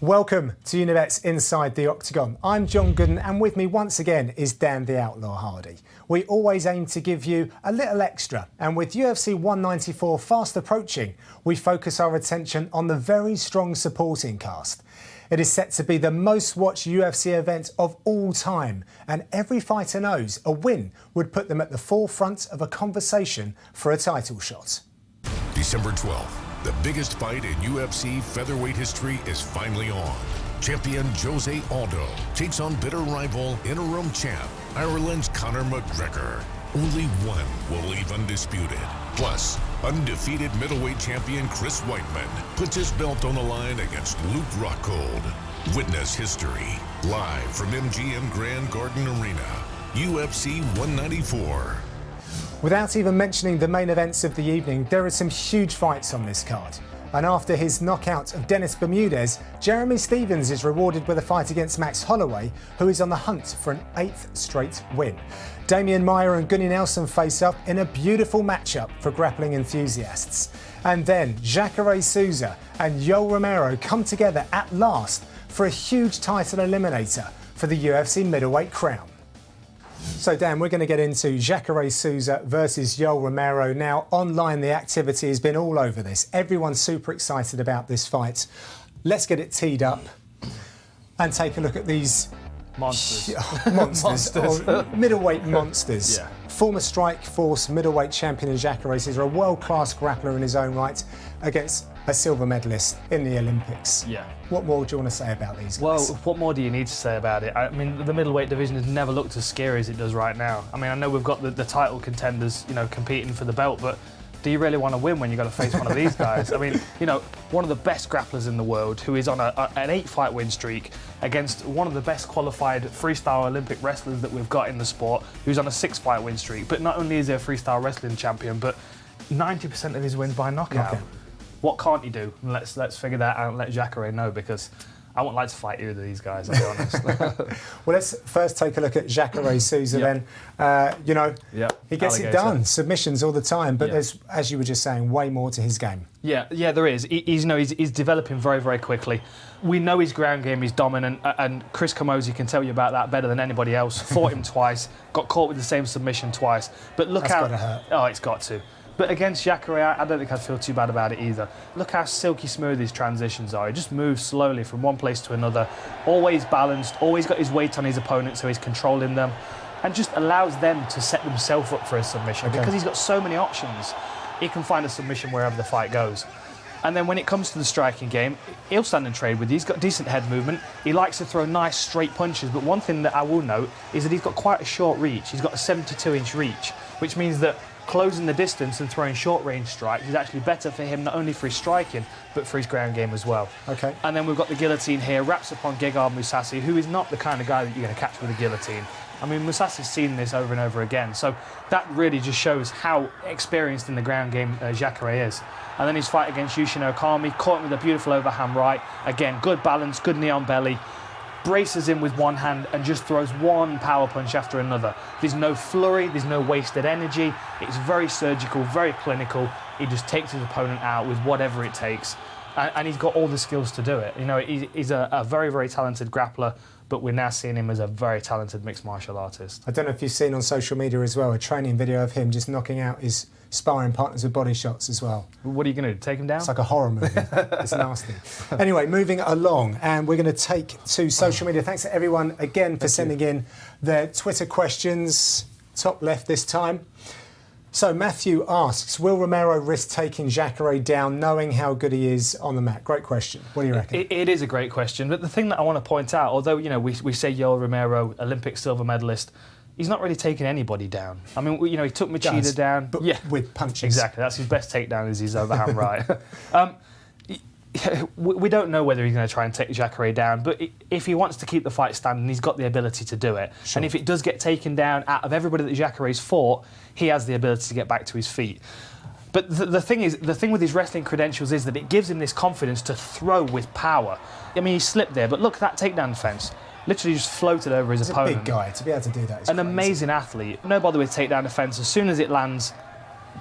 Welcome to Unibet's Inside the Octagon. I'm John Gooden, and with me once again is Dan the Outlaw Hardy. We always aim to give you a little extra, and with UFC 194 fast approaching, we focus our attention on the very strong supporting cast. It is set to be the most watched UFC event of all time, and every fighter knows a win would put them at the forefront of a conversation for a title shot. December 12th. The biggest fight in UFC featherweight history is finally on. Champion Jose Aldo takes on bitter rival interim champ Ireland's Conor McGregor. Only one will leave undisputed. Plus, undefeated middleweight champion Chris Weidman puts his belt on the line against Luke Rockhold. Witness history live from MGM Grand Garden Arena. UFC 194. Without even mentioning the main events of the evening, there are some huge fights on this card. And after his knockout of Dennis Bermudez, Jeremy Stephens is rewarded with a fight against Max Holloway, who is on the hunt for an 8th straight win. Demian Maia and Gunnar Nelson face up in a beautiful matchup for grappling enthusiasts. And then Jacare Souza and Yoel Romero come together at last for a huge title eliminator for the UFC middleweight crown. So Dan, we're going to get into Jacare Souza versus Yoel Romero. Now, online the activity has been all over this. Everyone's super excited about this fight. Let's get it teed up and take a look at these monsters. Middleweight monsters. Yeah. Former Strikeforce middleweight champion in Jacare Souza, a world-class grappler in his own right, against a silver medalist in the Olympics. Yeah. What more do you want to say about these guys? Well, what more do you need to say about it? I mean, the middleweight division has never looked as scary as it does right now. I mean, I know we've got the title contenders, competing for the belt, but do you really want to win when you've got to face one of these guys? I mean, one of the best grapplers in the world, who is on an 8-fight win streak against one of the best qualified freestyle Olympic wrestlers that we've got in the sport, who's on a 6-fight win streak. But not only is he a freestyle wrestling champion, but 90% of his wins by knockout. What can't he do? Let's figure that out and let Jacare know, because I wouldn't like to fight either of these guys, I'll be honest. Well, let's first take a look at Jacare Souza then. He gets it done. Submissions all the time, but there's, as you were just saying, way more to his game. Yeah, there is. He's developing very, very quickly. We know his ground game is dominant, and Chris Camozzi can tell you about that better than anybody else. Fought him twice, got caught with the same submission twice. But look how... That's gotta hurt. Oh, it's got to. But against Jacare, I don't think I'd feel too bad about it either. Look how silky smooth his transitions are. He just moves slowly from one place to another, always balanced, always got his weight on his opponent, so he's controlling them, and just allows them to set themselves up for a submission. Because he's got so many options, he can find a submission wherever the fight goes. And then when it comes to the striking game, he'll stand and trade with you. He's got decent head movement. He likes to throw nice straight punches, but one thing that I will note is that he's got quite a short reach. He's got a 72-inch reach, which means that closing the distance and throwing short-range strikes is actually better for him, not only for his striking, but for his ground game as well. Okay. And then we've got the guillotine here, wraps upon Gegard Mousasi, who is not the kind of guy that you're going to catch with a guillotine. I mean, Mousasi's seen this over and over again, so that really just shows how experienced in the ground game Jacare is. And then his fight against Yushin Okami, caught him with a beautiful overhand right. Again, good balance, good knee on belly. Braces in with one hand and just throws one power punch after another. There's no flurry, there's no wasted energy. It's very surgical, very clinical. He just takes his opponent out with whatever it takes. And he's got all the skills to do it. He's a very, very talented grappler, but we're now seeing him as a very talented mixed martial artist. I don't know if you've seen on social media as well, a training video of him just knocking out his sparring partners with body shots as well. What are you going to do, take him down? It's like a horror movie. It's nasty. Anyway, moving along, and we're going to take to social media. Thanks to everyone again for sending in their Twitter questions. Top left this time. So Matthew asks, will Romero risk taking Jacare down knowing how good he is on the mat? Great question. What do you reckon? It is a great question, but the thing that I want to point out, although we say Yoel Romero, Olympic silver medalist, he's not really taken anybody down. I mean, he took Machida down. But with punches. Exactly, that's his best takedown, is his overhand right. We don't know whether he's going to try and take Jacare down, but if he wants to keep the fight standing, he's got the ability to do it. Sure. And if it does get taken down, out of everybody that Jacare's fought, he has the ability to get back to his feet. But the thing with his wrestling credentials is that it gives him this confidence to throw with power. I mean, he slipped there, but look at that takedown defence. Literally just floated over his opponent. He's a big guy. To be able to do that is an amazing athlete. No bother with takedown defence. As soon as it lands,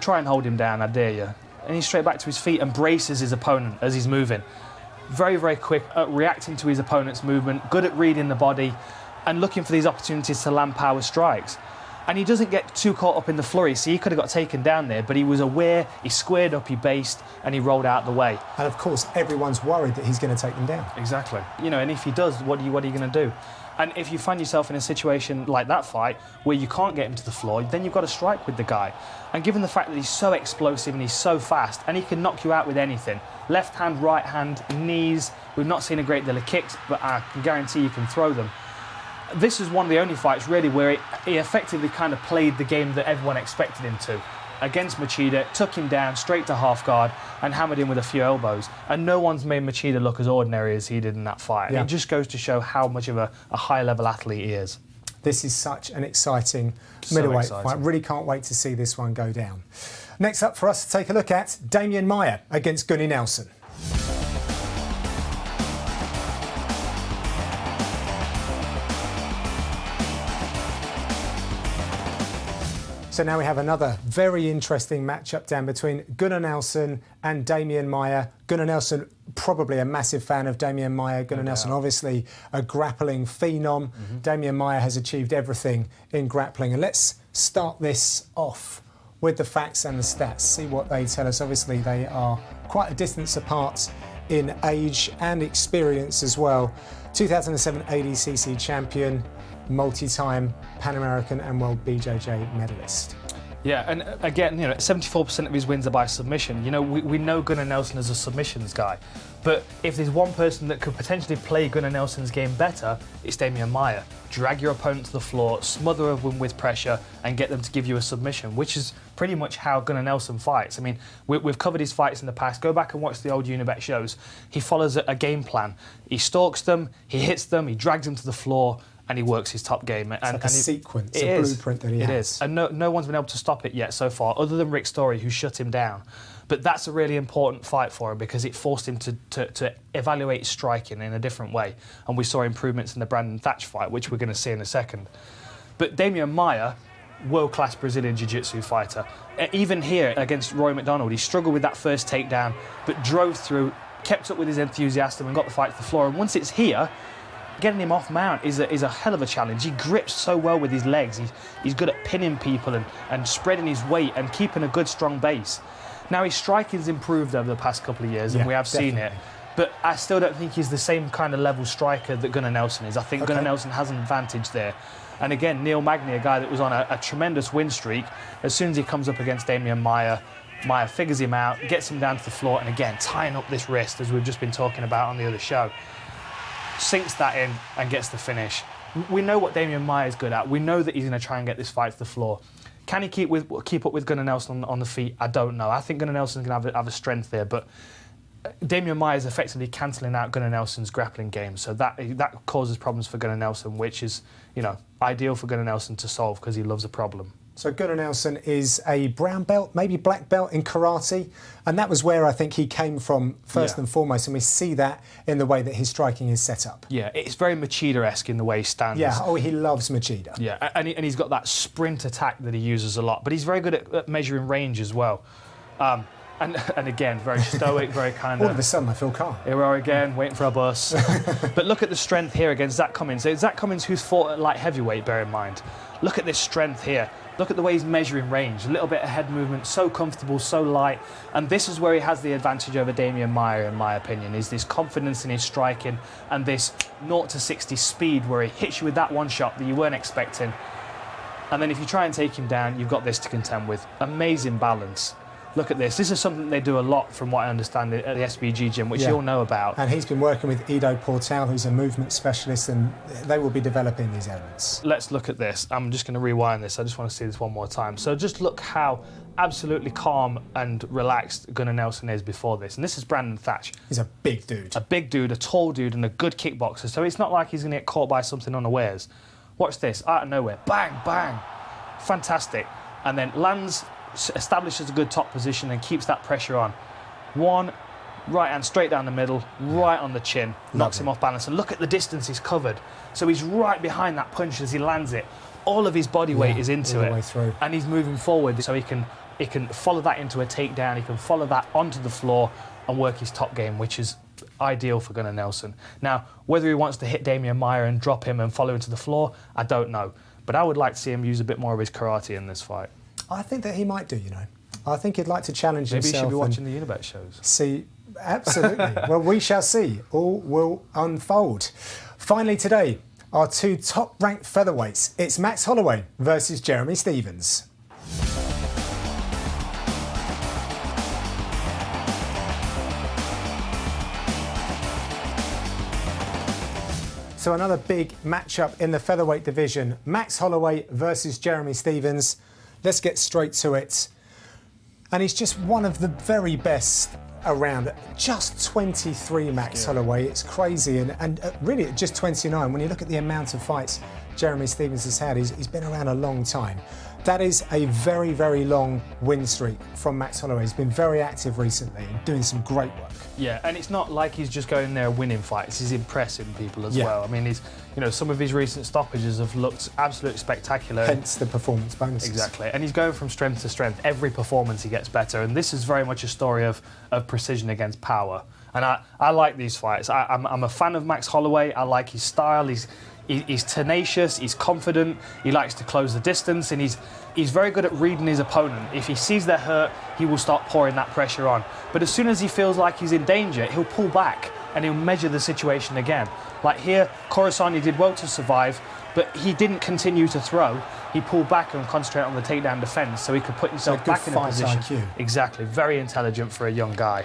try and hold him down, I dare you. And he's straight back to his feet and braces his opponent as he's moving. very, very quick at reacting to his opponent's movement, good at reading the body and looking for these opportunities to land power strikes. And he doesn't get too caught up in the flurry, so he could have got taken down there, but he was aware, he squared up, he based, and he rolled out the way. And of course, everyone's worried that he's going to take him down. Exactly. You know, and if he does, what are you going to do? And if you find yourself in a situation like that fight, where you can't get him to the floor, then you've got to strike with the guy. And given the fact that he's so explosive and he's so fast, and he can knock you out with anything, left hand, right hand, knees, we've not seen a great deal of kicks, but I can guarantee you can throw them. This is one of the only fights really where he effectively kind of played the game that everyone expected him to. Against Machida, took him down straight to half guard and hammered him with a few elbows. And no one's made Machida look as ordinary as he did in that fight. Yeah. It just goes to show how much of a high-level athlete he is. This is such an exciting middleweight fight. Really can't wait to see this one go down. Next up for us to take a look at Demian Maia against Gunnar Nelson. So now we have another very interesting matchup down between Gunnar Nelson and Demian Maia. Gunnar Nelson, probably a massive fan of Demian Maia. Gunnar Nelson, obviously a grappling phenom. Demian Maia has achieved everything in grappling. And let's start this off with the facts and the stats, see what they tell us. Obviously, they are quite a distance apart in age and experience as well. 2007 ADCC champion, multi-time Pan American and World BJJ medalist. Yeah, and again, you know, 74% of his wins are by submission. You know, we know Gunnar Nelson as a submissions guy, but if there's one person that could potentially play Gunnar Nelson's game better, it's Demian Maia. Drag your opponent to the floor, smother them with pressure, and get them to give you a submission, which is pretty much how Gunnar Nelson fights. I mean, we've covered his fights in the past. Go back and watch the old Unibet shows. He follows a game plan. He stalks them, he hits them, he drags them to the floor, and he works his top game. It's like a sequence, a blueprint that he has. It is. And no one's been able to stop it yet so far, other than Rick Story, who shut him down. But that's a really important fight for him because it forced him to evaluate striking in a different way. And we saw improvements in the Brandon Thatch fight, which we're going to see in a second. But Demian Maia, world-class Brazilian Jiu-Jitsu fighter. Even here against Roy McDonald, he struggled with that first takedown, but drove through, kept up with his enthusiasm and got the fight to the floor. And once it's here, getting him off mount is a hell of a challenge. He grips so well with his legs. He's good at pinning people and spreading his weight and keeping a good, strong base. Now, his striking's improved over the past couple of years, and we have seen it. But I still don't think he's the same kind of level striker that Gunnar Nelson is. I think Gunnar Nelson has an advantage there. And again, Neil Magny, a guy that was on a tremendous win streak, as soon as he comes up against Demian Maia, Maia figures him out, gets him down to the floor, and again, tying up this wrist, as we've just been talking about on the other show. Sinks that in and gets the finish. We know what Demian Maia is good at. We know that he's going to try and get this fight to the floor. Can he keep up with Gunnar Nelson on the feet? I don't know. I think Gunnar Nelson's going to have a strength there, but Demian Maia is effectively cancelling out Gunnar Nelson's grappling game, so that causes problems for Gunnar Nelson, which is, you know, ideal for Gunnar Nelson to solve because he loves a problem. So Gunnar Nelson is a brown belt, maybe black belt in karate, and that was where I think he came from first and foremost, and we see that in the way that his striking is set up. Yeah, it's very Machida-esque in the way he stands. Yeah, he loves Machida. Yeah, and he's got that sprint attack that he uses a lot, but he's very good at measuring range as well. And again, very stoic, very kind of... All of a sudden, I feel calm. Here we are again, waiting for our bus. But look at the strength here against Zach Cummins. So Zach Cummins, who's fought at light heavyweight, bear in mind. Look at this strength here. Look at the way he's measuring range. A little bit of head movement, so comfortable, so light. And this is where he has the advantage over Demian Maia, in my opinion, is this confidence in his striking and this 0 to 60 speed where he hits you with that one shot that you weren't expecting. And then if you try and take him down, you've got this to contend with. Amazing balance. Look at this. This is something they do a lot, from what I understand, at the SBG gym, which you all know about. And he's been working with Ido Portal, who's a movement specialist, and they will be developing these elements. Let's look at this. I'm just going to rewind this. I just want to see this one more time. So just look how absolutely calm and relaxed Gunnar Nelson is before this. And this is Brandon Thatch. He's a big dude. A big dude, a tall dude, and a good kickboxer. So it's not like he's going to get caught by something unawares. Watch this. Out of nowhere. Bang, bang. Fantastic. And then lands, establishes a good top position and keeps that pressure on. One, right hand straight down the middle, right on the chin, knocks him off balance. And look at the distance he's covered. So he's right behind that punch as he lands it. All of his body weight is into it. Way through. And he's moving forward, so he can follow that into a takedown, he can follow that onto the floor and work his top game, which is ideal for Gunnar Nelson. Now, whether he wants to hit Demian Maia and drop him and follow him to the floor, I don't know. But I would like to see him use a bit more of his karate in this fight. I think that he might do, I think he'd like to challenge himself. Maybe he should be watching the Unibet shows. See, absolutely. Well, we shall see. All will unfold. Finally today, our two top-ranked featherweights. It's Max Holloway versus Jeremy Stephens. So another big matchup in the featherweight division. Max Holloway versus Jeremy Stephens. Let's get straight to it. And he's just one of the very best around. Just 23, Max Holloway. It's crazy. And really, at just 29, when you look at the amount of fights Jeremy Stephens has had, he's been around a long time. That is a very, very long win streak from Max Holloway. He's been very active recently and doing some great work. Yeah, and it's not like he's just going there winning fights. He's impressing people as well. I mean, some of his recent stoppages have looked absolutely spectacular. Hence the performance bonuses. Exactly, and he's going from strength to strength. Every performance he gets better, and this is very much a story of precision against power. And I like these fights. I'm a fan of Max Holloway. I like his style. He's tenacious, he's confident, he likes to close the distance, and he's very good at reading his opponent. If he sees they're hurt, he will start pouring that pressure on. But as soon as he feels like he's in danger, he'll pull back and he'll measure the situation again. Like here, Coruscant did well to survive, but he didn't continue to throw. He pulled back and concentrated on the takedown defence so he could put himself back in a position. IQ. Exactly, very intelligent for a young guy.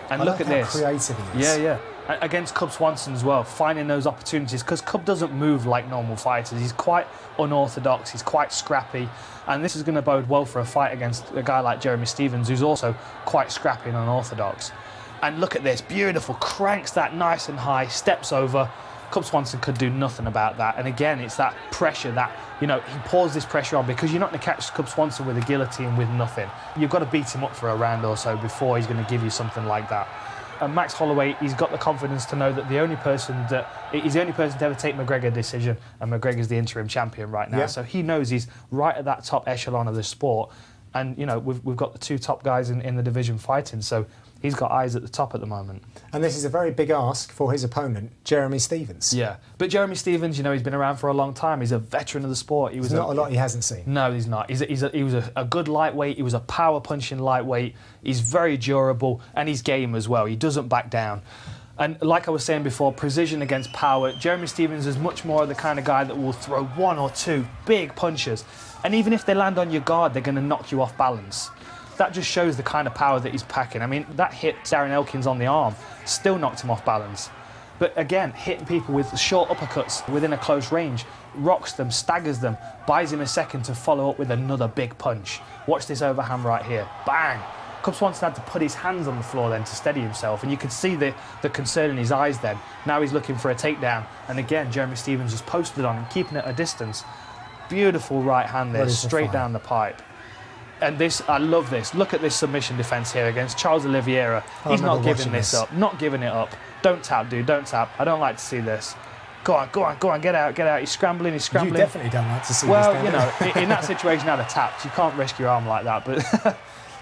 And look at this. Creative he is. Yeah. Against Cub Swanson as well, finding those opportunities, because Cub doesn't move like normal fighters. He's quite unorthodox, he's quite scrappy, and this is going to bode well for a fight against a guy like Jeremy Stephens, who's also quite scrappy and unorthodox. And look at this, beautiful, cranks that nice and high, steps over. Cub Swanson could do nothing about that. And again, it's that pressure that, he pours this pressure on, because you're not going to catch Cub Swanson with a guillotine with nothing. You've got to beat him up for a round or so before he's going to give you something like that. And Max Holloway, he's got the confidence to know that he's the only person to ever take McGregor decision, and McGregor's the interim champion right now. Yeah. So he knows he's right at that top echelon of the sport. And, we've got the two top guys in the division fighting, so he's got eyes at the top at the moment. And this is a very big ask for his opponent, Jeremy Stephens. Yeah, but Jeremy Stephens, he's been around for a long time. He's a veteran of the sport. There's not a lot he hasn't seen. No, he's not. He was a good lightweight. He was a power-punching lightweight. He's very durable, and he's game as well. He doesn't back down. And like I was saying before, precision against power. Jeremy Stephens is much more the kind of guy that will throw one or two big punches. And even if they land on your guard, they're going to knock you off balance. That just shows the kind of power that he's packing. I mean, that hit Darren Elkins on the arm still knocked him off balance. But again, hitting people with short uppercuts within a close range, rocks them, staggers them, buys him a second to follow up with another big punch. Watch this overhand right here. Bang! Cub Swanson had to put his hands on the floor then to steady himself, and you could see the concern in his eyes then. Now he's looking for a takedown, and again, Jeremy Stephens is posted on him, keeping it at a distance. Beautiful right hand there, straight down the pipe. And this, I love this. Look at this submission defence here against Charles Oliveira. He's not giving this up, not giving it up. Don't tap, dude, don't tap. I don't like to see this. Go on, get out. He's scrambling. You definitely don't like to see this. Well, in that situation, I'd have tapped. You can't risk your arm like that, but...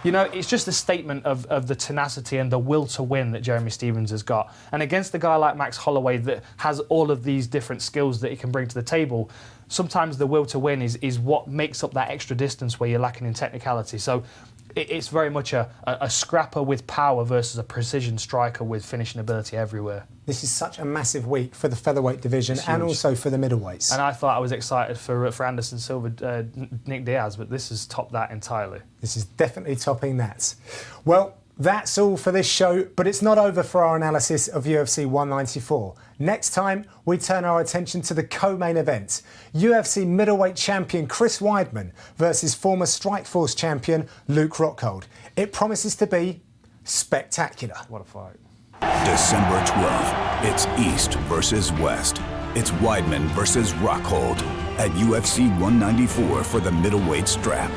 it's just a statement of the tenacity and the will to win that Jeremy Stephens has got. And against a guy like Max Holloway that has all of these different skills that he can bring to the table, sometimes the will to win is what makes up that extra distance where you're lacking in technicality. So it's very much a scrapper with power versus a precision striker with finishing ability everywhere. This is such a massive week for the featherweight division and also for the middleweights. And I thought I was excited for Anderson Silva, Nick Diaz, but this has topped that entirely. This is definitely topping that. Well, that's all for this show, but it's not over for our analysis of UFC 194. Next time, we turn our attention to the co-main event. UFC middleweight champion Chris Weidman versus former Strikeforce champion Luke Rockhold. It promises to be spectacular. What a fight. December 12th, it's East versus West. It's Weidman versus Rockhold at UFC 194 for the middleweight strap.